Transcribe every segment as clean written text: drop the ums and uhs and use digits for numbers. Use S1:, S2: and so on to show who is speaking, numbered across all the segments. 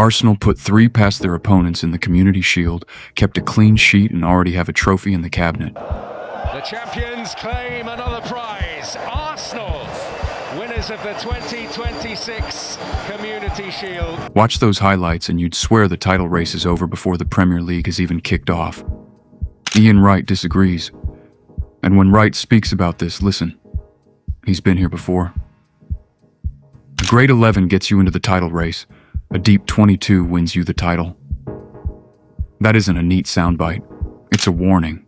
S1: Arsenal put 3 past their opponents in the Community Shield, kept a clean sheet, and already have a trophy in the cabinet.
S2: The champions claim another prize. Arsenal, winners of the 2026 Community Shield.
S1: Watch those highlights and you'd swear the title race is over before the Premier League has even kicked off. Ian Wright disagrees. And when Wright speaks about this, listen. He's been here before. A great 11 gets you into the title race. A deep 22 wins you the title. That isn't a neat soundbite. It's a warning.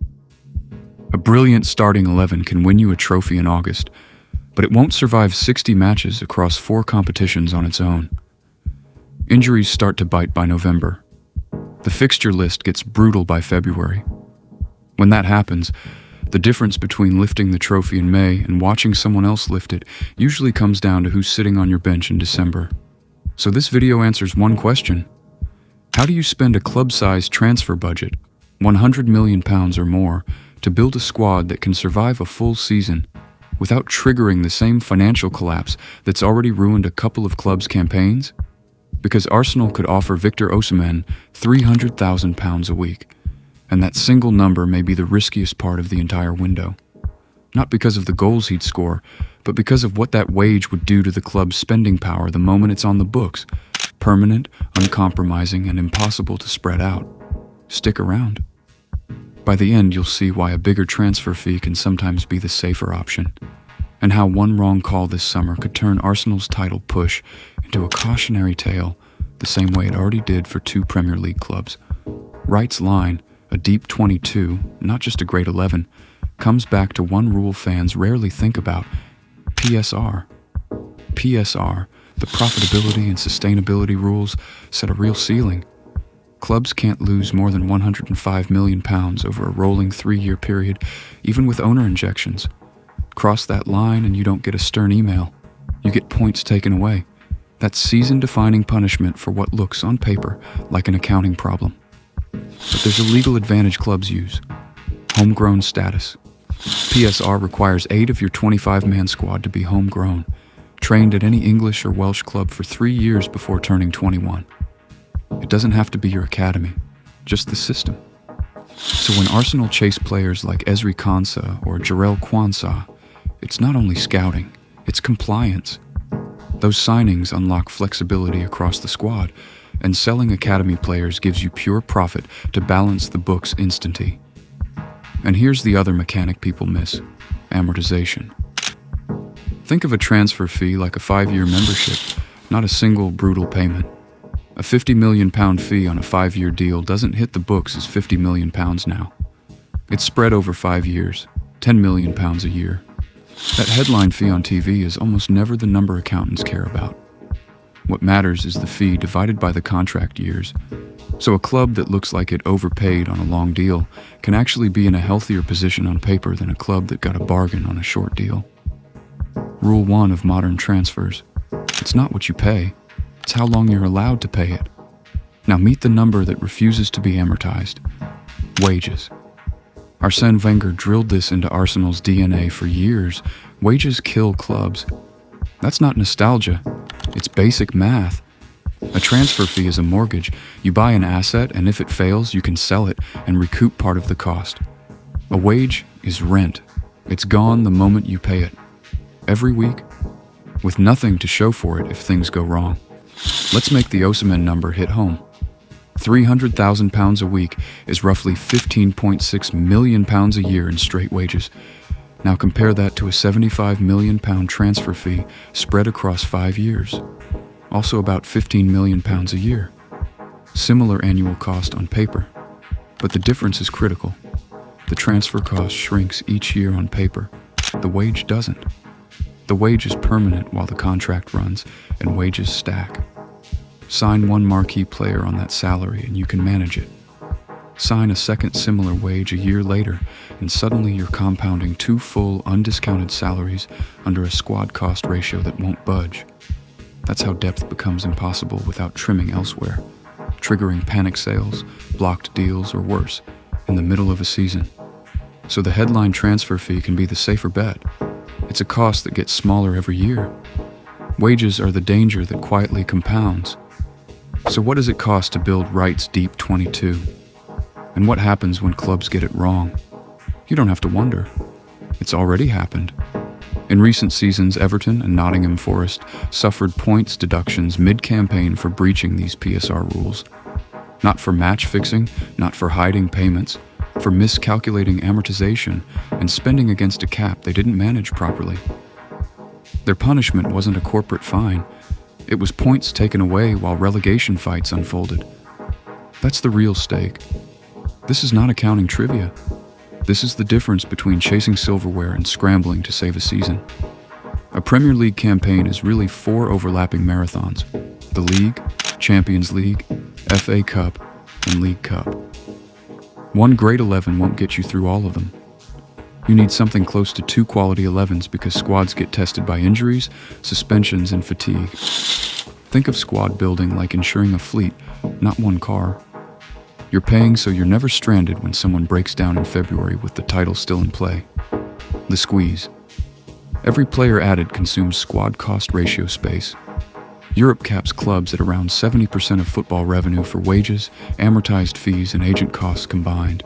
S1: A brilliant starting 11 can win you a trophy in August, but it won't survive 60 matches across 4 competitions on its own. Injuries start to bite by November. The fixture list gets brutal by February. When that happens, the difference between lifting the trophy in May and watching someone else lift it usually comes down to who's sitting on your bench in December. So this video answers one question. How do you spend a club-sized transfer budget, £100 million or more, to build a squad that can survive a full season without triggering the same financial collapse that's already ruined a couple of clubs' campaigns? Because Arsenal could offer Victor Osimhen £300,000 a week, and that single number may be the riskiest part of the entire window. Not because of the goals he'd score, but because of what that wage would do to the club's spending power the moment it's on the books. Permanent, uncompromising, and impossible to spread out. Stick around. By the end, you'll see why a bigger transfer fee can sometimes be the safer option, and how one wrong call this summer could turn Arsenal's title push into a cautionary tale the same way it already did for 2 Premier League clubs. Wright's line, a deep 22, not just a great 11, comes back to one rule fans rarely think about: PSR. PSR, the profitability and sustainability rules, set a real ceiling. Clubs can't lose more than £105 million over a rolling 3-year period, even with owner injections. Cross that line and you don't get a stern email. You get points taken away. That's season-defining punishment for what looks, on paper, like an accounting problem. But there's a legal advantage clubs use: homegrown status. PSR requires 8 of your 25-man squad to be homegrown, trained at any English or Welsh club for 3 years before turning 21. It doesn't have to be your academy, just the system. So when Arsenal chase players like Ezri Konsa or Jarell Quansah, it's not only scouting, it's compliance. Those signings unlock flexibility across the squad, and selling academy players gives you pure profit to balance the books instantly. And here's the other mechanic people miss: amortization. Think of a transfer fee like a 5-year membership, not a single brutal payment. A £50 million fee on a 5-year deal doesn't hit the books as £50 million now. It's spread over 5 years, £10 million a year. That headline fee on TV is almost never the number accountants care about. What matters is the fee divided by the contract years. So a club that looks like it overpaid on a long deal can actually be in a healthier position on paper than a club that got a bargain on a short deal. Rule 1 of modern transfers: it's not what you pay, it's how long you're allowed to pay it. Now meet the number that refuses to be amortized: wages. Arsène Wenger drilled this into Arsenal's DNA for years. Wages kill clubs. That's not nostalgia, it's basic math. A transfer fee is a mortgage. You buy an asset, and if it fails, you can sell it and recoup part of the cost. A wage is rent. It's gone the moment you pay it. Every week, with nothing to show for it if things go wrong. Let's make the Osimhen number hit home. £300,000 a week is roughly £15.6 million a year in straight wages. Now compare that to a £75 million transfer fee spread across 5 years. Also about £15 million a year. Similar annual cost on paper, but the difference is critical. The transfer cost shrinks each year on paper. The wage doesn't. The wage is permanent while the contract runs, and wages stack. Sign one marquee player on that salary and you can manage it. Sign a second similar wage a year later, and suddenly you're compounding 2 full, undiscounted salaries under a squad cost ratio that won't budge. That's how depth becomes impossible without trimming elsewhere, triggering panic sales, blocked deals, or worse, in the middle of a season. So the headline transfer fee can be the safer bet. It's a cost that gets smaller every year. Wages are the danger that quietly compounds. So what does it cost to build Wright's Deep 22? And what happens when clubs get it wrong? You don't have to wonder. It's already happened. In recent seasons, Everton and Nottingham Forest suffered points deductions mid-campaign for breaching these PSR rules. Not for match fixing, not for hiding payments, for miscalculating amortization and spending against a cap they didn't manage properly. Their punishment wasn't a corporate fine. It was points taken away while relegation fights unfolded. That's the real stake. This is not accounting trivia. This is the difference between chasing silverware and scrambling to save a season. A Premier League campaign is really 4 overlapping marathons: the League, Champions League, FA Cup, and League Cup. One great 11 won't get you through all of them. You need something close to 2 quality 11s because squads get tested by injuries, suspensions, and fatigue. Think of squad building like insuring a fleet, not one car. You're paying so you're never stranded when someone breaks down in February with the title still in play. The squeeze. Every player added consumes squad cost ratio space. Europe caps clubs at around 70% of football revenue for wages, amortized fees, and agent costs combined.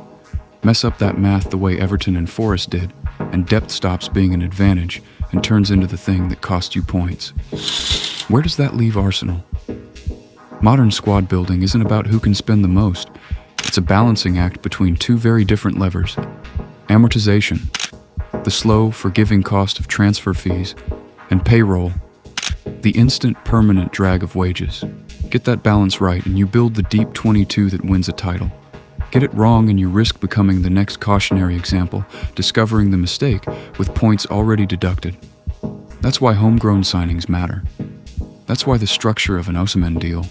S1: Mess up that math the way Everton and Forest did, and depth stops being an advantage and turns into the thing that costs you points. Where does that leave Arsenal? Modern squad building isn't about who can spend the most. It's a balancing act between 2 very different levers. Amortization, the slow, forgiving cost of transfer fees, and payroll, the instant, permanent drag of wages. Get that balance right and you build the Deep 22 that wins a title. Get it wrong and you risk becoming the next Cautionary example, discovering the mistake with points already deducted. That's why homegrown signings matter. That's why the structure of an Osimhen deal,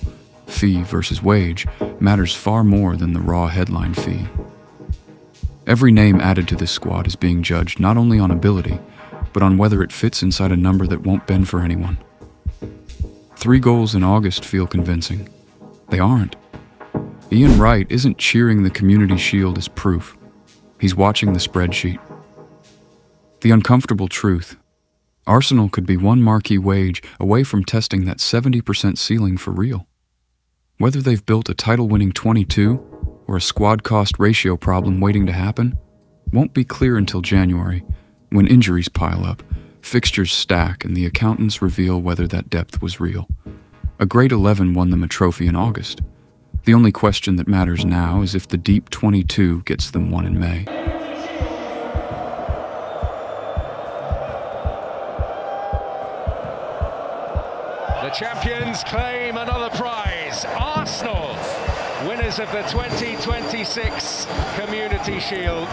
S1: fee versus wage, matters far more than the raw headline fee. Every name added to this squad is being judged not only on ability, but on whether it fits inside a number that won't bend for anyone. 3 goals in August feel convincing. They aren't. Ian Wright isn't cheering the Community Shield as proof. He's watching the spreadsheet. The uncomfortable truth: Arsenal could be one marquee wage away from testing that 70% ceiling for real. Whether they've built a title-winning 22 or a squad cost ratio problem waiting to happen won't be clear until January, when injuries pile up, fixtures stack, and the accountants reveal whether that depth was real. A great 11 won them a trophy in August. The only question that matters now is if the Deep 22 gets them one in May.
S2: The champions claim another prize. Arsenal, winners of the 2026 Community Shield.